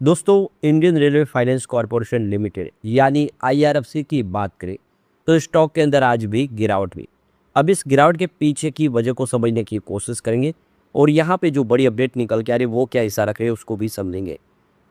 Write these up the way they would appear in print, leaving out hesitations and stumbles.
दोस्तों, Indian railway finance corporation limited यानी IRFC की बात करें तो स्टॉक के अंदर आज भी गिरावट हुई। अब इस गिरावट के पीछे की वजह को समझने की कोशिश करेंगे और यहाँ पे जो बड़ी अपडेट निकल के आ रही है वो क्या इशारा करे उसको भी समझेंगे।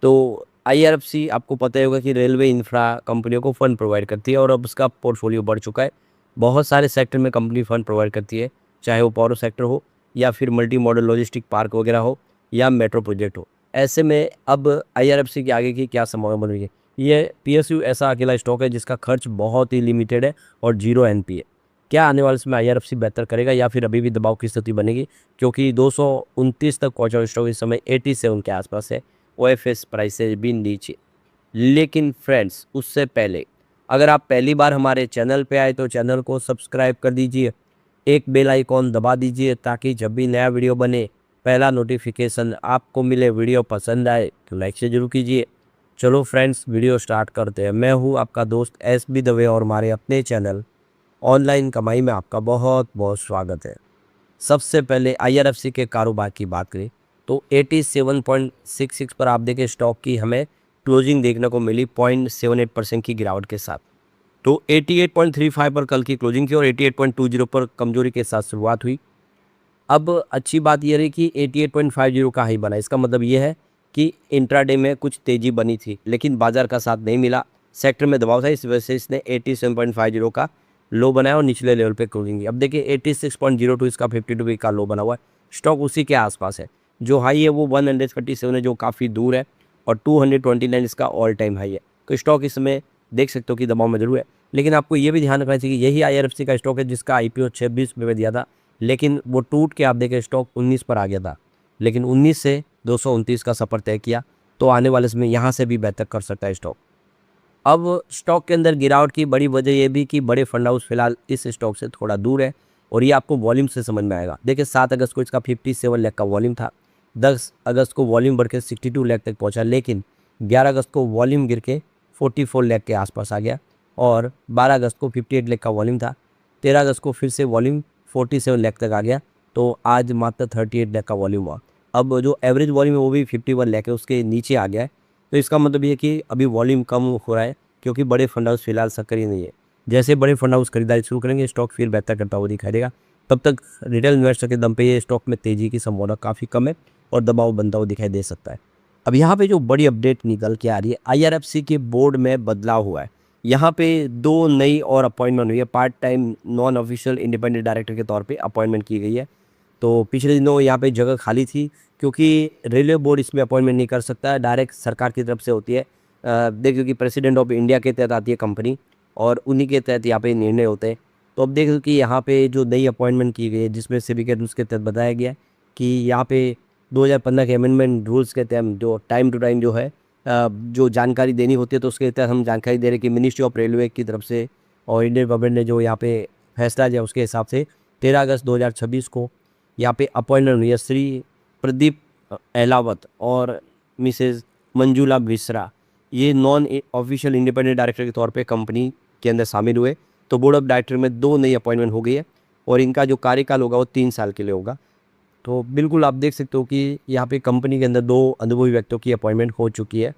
तो आईआरएफसी आपको पता ही होगा कि रेलवे इंफ्रा कंपनियों को फंड प्रोवाइड करती है और अब उसका पोर्टफोलियो बढ़ चुका है। बहुत सारे सेक्टर में कंपनी फंड प्रोवाइड करती है, चाहे वो पावर सेक्टर हो या फिर मल्टी मॉडल लॉजिस्टिक पार्क वगैरह हो या मेट्रो प्रोजेक्ट हो। ऐसे में अब आईआरएफसी के आगे की क्या संभावना बन रही है? ये पीएसयू ऐसा अकेला स्टॉक है जिसका खर्च बहुत ही लिमिटेड है और जीरो एनपीए। क्या आने वाले समय आईआरएफसी बेहतर करेगा या फिर अभी भी दबाव की स्थिति बनेगी? क्योंकि 229 तक पहुंचा हुआ स्टॉक इस समय 87 के आसपास है। ओएफएस प्राइसेज भी नीचे। लेकिन फ्रेंड्स, उससे पहले अगर आप पहली बार हमारे चैनल पे आए तो चैनल को सब्सक्राइब कर दीजिए, एक बेल आइकॉन दबा दीजिए ताकि जब भी नया वीडियो बने पहला नोटिफिकेशन आपको मिले। वीडियो पसंद आए तो लाइक से जरूर कीजिए। चलो फ्रेंड्स, वीडियो स्टार्ट करते हैं। मैं हूँ आपका दोस्त एसबी दवे और हमारे अपने चैनल ऑनलाइन कमाई में आपका बहुत बहुत स्वागत है। सबसे पहले आईआरएफसी के कारोबार की बात करें तो 87.66 पर आप देखें स्टॉक की हमें क्लोजिंग देखने को मिली 0.78% की गिरावट के साथ। तो 88.35 पर कल की क्लोजिंग थी और 88.20 पर कमजोरी के साथ शुरुआत हुई। अब अच्छी बात यह रही कि 88.50 का हाई बना। इसका मतलब ये है कि इंट्राडे में कुछ तेजी बनी थी लेकिन बाजार का साथ नहीं मिला, सेक्टर में दबाव था, इस वजह से इसने 87.50 का लो बनाया और निचले लेवल पे क्लोजिंग की। अब देखिए 86.02 इसका 52 वीक का लो बना हुआ है। स्टॉक उसी के आसपास है। जो हाई है वो 137 है जो काफ़ी दूर है और 229 इसका ऑल टाइम हाई है। तो स्टॉक इसमें देख सकते हो कि दबाव में जरूर है। लेकिन आपको ये भी ध्यान रखना चाहिए कि यही आईआरएफसी का स्टॉक है जिसका आईपीओ 26 रुपये में दिया था, लेकिन वो टूट के आप देखें स्टॉक 19 पर आ गया था। लेकिन 19 से 229 का सफ़र तय किया। तो आने वाले समय यहाँ से भी बेहतर कर सकता है स्टॉक। अब स्टॉक के अंदर गिरावट की बड़ी वजह यह भी कि बड़े फंड हाउस फिलहाल इस स्टॉक से थोड़ा दूर है और ये आपको वॉल्यूम से समझ में आएगा। देखिए 7 अगस्त को इसका 57 लाख का वॉल्यूम था। 10 अगस्त को वॉल्यूम बढ़ के 62 लाख तक पहुंचा, लेकिन 11 अगस्त को वॉल्यूम गिर के 44 लाख के आसपास आ गया और 12 अगस्त को 58 लाख का वॉल्यूम था। 13 अगस्त को फिर से वॉल्यूम 47 लाख तक आ गया। तो आज मात्र 38 लाख का वॉल्यूम हुआ। अब जो एवरेज वॉल्यूम है वो भी 51 लाख है, उसके नीचे आ गया है। तो इसका मतलब ये कि अभी वॉल्यूम कम हो रहा है क्योंकि बड़े फंड हाउस फिलहाल सक्रिय नहीं है। जैसे बड़े फंड हाउस खरीदारी शुरू करेंगे स्टॉक फिर बेहतर करता हुआ दिखाई देगा। तब तक रिटेल इन्वेस्टर के दम पे ये स्टॉक में तेजी की संभावना काफ़ी कम है और दबाव बनता हुआ दिखाई दे सकता है। अब यहाँ पे जो बड़ी अपडेट निकल के आ रही है, आईआरएफसी के बोर्ड में बदलाव हुआ है। यहाँ पे 2 नई और अपॉइंटमेंट हुई है। Part time non official independent director के तौर पे अपॉइंटमेंट की गई है। तो पिछले दिनों यहाँ पे जगह खाली थी क्योंकि रेलवे बोर्ड इसमें अपॉइंटमेंट नहीं कर सकता है, डायरेक्ट सरकार की तरफ से होती है। देखिए कि प्रेसिडेंट ऑफ इंडिया के तहत आती है कंपनी और उन्हीं के तहत यहाँ पे निर्णय होते हैं। तो अब देखो कि यहाँ पे जो नई अपॉइंटमेंट की गई है जिसमें सेबी के रूल्स के तहत बताया गया है कि यहाँ पे 2015 के अमेंडमेंट रूल्स के तहत जो टाइम टू टाइम जो है जो जानकारी देनी होती है तो उसके तहत हम जानकारी दे रहे हैं कि मिनिस्ट्री ऑफ रेलवे की तरफ से और इंडियन गवर्नमेंट ने जो यहाँ पे फैसला लिया उसके हिसाब से 13 अगस्त 2026 को यहाँ पे अपॉइंटमेंट हुई है श्री प्रदीप एलावत और मिसेज मंजुला मिश्रा। ये नॉन ऑफिशियल इंडिपेंडेंट डायरेक्टर के तौर पे कंपनी के अंदर शामिल हुए। तो बोर्ड ऑफ डायरेक्टर में 2 नई अपॉइंटमेंट हो गई है और इनका जो कार्यकाल होगा वो 3 साल के लिए होगा। तो बिल्कुल आप देख सकते हो कि यहाँ पे कंपनी के अंदर 2 अनुभवी व्यक्तियों की अपॉइंटमेंट हो चुकी है।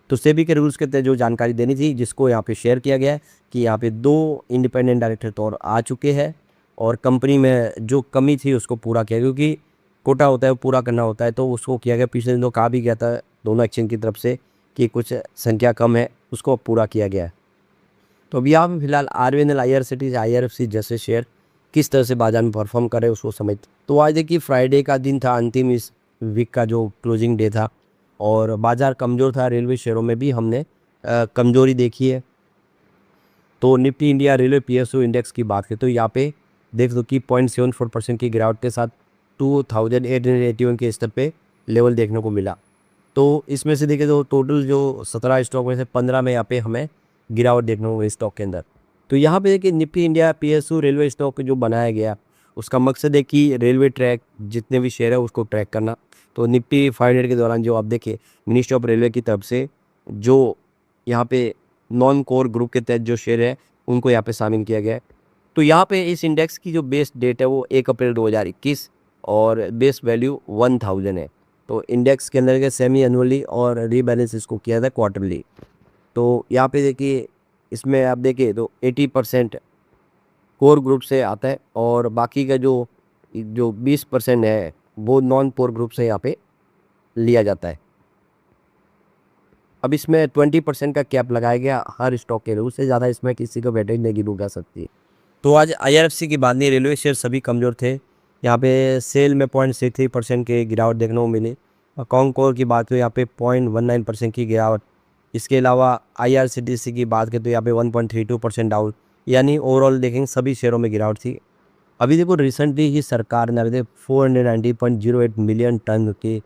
तो सेबी के रूल्स के तहत जो जानकारी देनी थी जिसको यहाँ पे शेयर किया गया है कि यहाँ पे 2 इंडिपेंडेंट डायरेक्टर तौर आ चुके हैं और कंपनी में जो कमी थी उसको पूरा किया, क्योंकि कोटा होता है वो पूरा करना होता है तो उसको किया गया। पिछले दिनों कहा भी गया था दोनों एक्सचेंज की तरफ से कि कुछ संख्या कम है, उसको पूरा किया गया है। तो अभी यहाँ पे फिलहाल आरवीएनएल, आईआरसीटीसी, आईआरएफसी जैसे शेयर किस तरह से बाजार में परफॉर्म करे उसको समझ। तो आज देखिए फ्राइडे का दिन था, अंतिम इस वीक का जो क्लोजिंग डे था और बाजार कमज़ोर था। रेलवे शेयरों में भी हमने कमज़ोरी देखी है। तो Nifty India railway PSU index की बात करें तो यहाँ पे देख दो कि 0.74% की गिरावट के साथ 2881 के स्तर पे लेवल देखने को मिला। तो इसमें से देखें तो टोटल जो 17 स्टॉक में से 15 में यहाँ पे हमें गिरावट देखने को मिली स्टॉक के अंदर। तो यहाँ पे देखिए Nifty India PSU railway stock जो बनाया गया उसका मकसद है कि रेलवे ट्रैक जितने भी शेयर है उसको ट्रैक करना। तो निफ्टी 500 के दौरान जो आप देखें मिनिस्ट्री ऑफ रेलवे की तरफ से जो यहाँ पे नॉन कोर ग्रुप के तहत जो शेयर है उनको यहाँ पे शामिल किया गया है। तो यहाँ पे इस इंडेक्स की जो बेस डेट है वो 1 अप्रैल 2021 और बेस वैल्यू 1000 है। तो इंडेक्स के अंदर के सेमी एनुअली और रीबैलेंस इसको किया था क्वार्टरली। तो यहाँ पे देखिए इसमें आप देखिए तो 80% कोर ग्रुप से आता है और बाकी का जो जो 20% है वो नॉन कोर ग्रुप से यहाँ पे लिया जाता है। अब इसमें 20% का कैप लगाया गया हर स्टॉक के लिए, उससे ज़्यादा इसमें किसी को वेटेज नहीं गिनू जा सकती। तो आज IRFC की बात नहीं, रेलवे शेयर सभी कमज़ोर थे। यहाँ पे सेल में 0.63% की गिरावट देखने को मिली और कॉनकोर की बात तो यहाँ पे 0.19% की गिरावट। इसके अलावा IRCTC की बात करें तो यहाँ पे 1.32% डाउन, यानी ओवरऑल देखेंगे सभी शेयरों में गिरावट थी। अभी देखो रिसेंटली ही सरकार ने अभी देखो 490.08 मिलियन टन की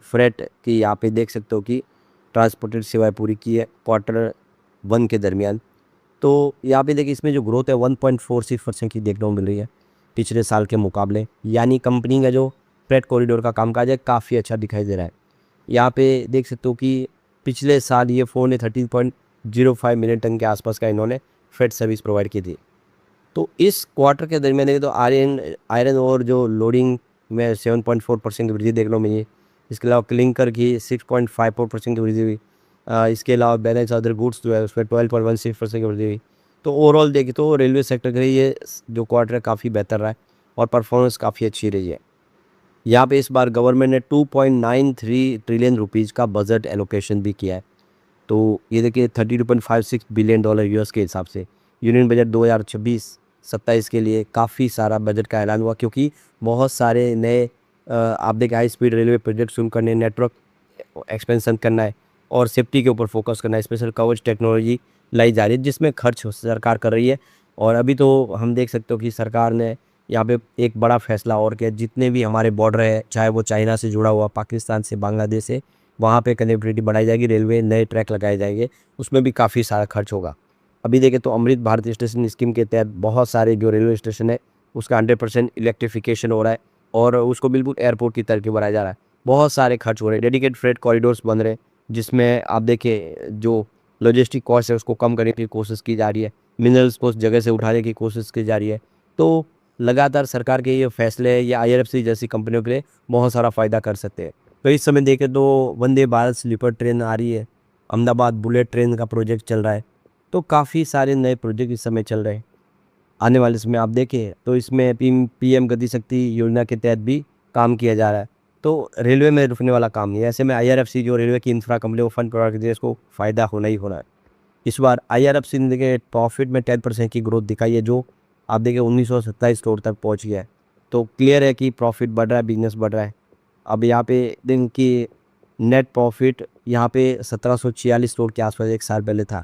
फ्रेट की यहाँ पे देख सकते हो कि ट्रांसपोर्टेड सेवाएं पूरी की है Q1 के दरमियान। तो यहाँ पे देखिए इसमें जो ग्रोथ है 1.46% की देखने को मिल रही है पिछले साल के मुकाबले, यानी कंपनी का जो फ्रेट कॉरिडोर का कामकाज है काफ़ी अच्छा दिखाई दे रहा है। यहाँ पे देख सकते हो कि पिछले साल ये 413.05 मिलियन टन के आसपास का इन्होंने फ्रेट सर्विस प्रोवाइड की थी। तो इस क्वार्टर के दरमियान देखें तो आयरन और जो लोडिंग में 7.4% की वृद्धि देखने को मिली। इसके अलावा क्लिंकर की 6.54% की वृद्धि हुई। इसके अलावा बैलेंस अदर गुड्स जो है उसमें 12.16% की वृद्धि हुई। तो ओवरऑल देखें तो रेलवे सेक्टर के लिए ये जो क्वार्टर है काफ़ी बेहतर रहा है और परफॉर्मेंस काफ़ी अच्छी रही है। यहाँ पे इस बार गवर्नमेंट ने 2.93 ट्रिलियन रुपीज़ का बजट एलोकेशन भी किया है। तो ये देखिए $32.56 बिलियन US के हिसाब से यूनियन बजट 2026-27 के लिए काफ़ी सारा बजट का ऐलान हुआ, क्योंकि बहुत सारे नए आप देखिए हाई स्पीड रेलवे प्रोजेक्ट शुरू करने, नेटवर्क एक्सपेंशन करना है और सेफ्टी के ऊपर फोकस करना है। स्पेशल कवच टेक्नोलॉजी लाई जा रही है जिसमें खर्च सरकार कर रही है। और अभी तो हम देख सकते हो कि सरकार ने यहाँ पे एक बड़ा फैसला और किया, जितने भी हमारे बॉर्डर है चाहे वो चाइना से जुड़ा हुआ, पाकिस्तान से, बांग्लादेश से, वहाँ पे कनेक्टिविटी बढ़ाई जाएगी, रेलवे नए ट्रैक लगाए जाएंगे, उसमें भी काफ़ी सारा खर्च होगा। अभी देखें तो अमृत भारत स्टेशन स्कीम के तहत बहुत सारे जो रेलवे स्टेशन है उसका 100% इलेक्ट्रिफिकेशन हो रहा है और उसको बिल्कुल एयरपोर्ट की तरह बनाया जा रहा है। बहुत सारे खर्च हो रहे हैं, डेडिकेटेड फ्रेट कॉरिडोर्स बन रहे हैं जिसमें आप देखिए जो लॉजिस्टिक कॉस्ट है उसको कम करने की कोशिश की जा रही है, मिनरल्स को उस जगह से उठाने की कोशिश की जा रही है। तो लगातार सरकार के ये फैसले या IRFC जैसी कंपनियों के लिए बहुत सारा फ़ायदा कर सकते हैं। तो इस समय देखें तो वंदे भारत स्लीपर ट्रेन आ रही है, अहमदाबाद बुलेट ट्रेन का प्रोजेक्ट चल रहा है, तो काफ़ी सारे नए प्रोजेक्ट इस समय चल रहे हैं। आने वाले समय आप देखें तो इसमें PM गति शक्ति योजना के तहत भी काम किया जा रहा है। तो रेलवे में रुकने वाला काम नहीं है। ऐसे में IRFC जो रेलवे की इंफ्रा कंपनी को फंड प्रोवाइड करती है, इसको फ़ायदा होना ही होना है। इस बार IRFC ने देखिए प्रॉफिट में 10% की ग्रोथ दिखाई है, जो आप देखिए 1927 करोड़ तक पहुंच गया है। तो क्लियर है कि प्रॉफिट बढ़ रहा है, बिजनेस बढ़ रहा है। अब यहाँ पे दिन की नेट प्रॉफिट यहाँ पे 1746 करोड़ के आसपास एक साल पहले था।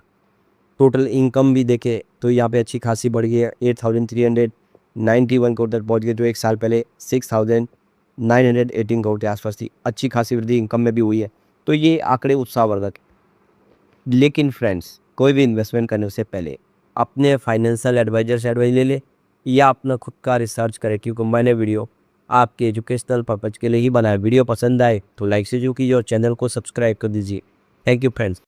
टोटल इनकम भी देखे तो यहाँ पे अच्छी खासी बढ़ गई है, 8391 करोड़ तक पहुँच गए, जो एक साल पहले 6918 करोड़ के आसपास थी। अच्छी खासी वृद्धि इनकम में भी हुई है। तो ये आंकड़े उत्साहवर्धक। लेकिन फ्रेंड्स, कोई भी इन्वेस्टमेंट करने से पहले अपने फाइनेंशियल एडवाइजर से एडवाइस ले ले या अपना खुद का रिसर्च करें, क्योंकि मैंने वीडियो आपके एजुकेशनल पर्पज़ के लिए ही बनाया। वीडियो पसंद आए तो लाइक से जो कीजिए और चैनल को सब्सक्राइब कर दीजिए। Thank you friends.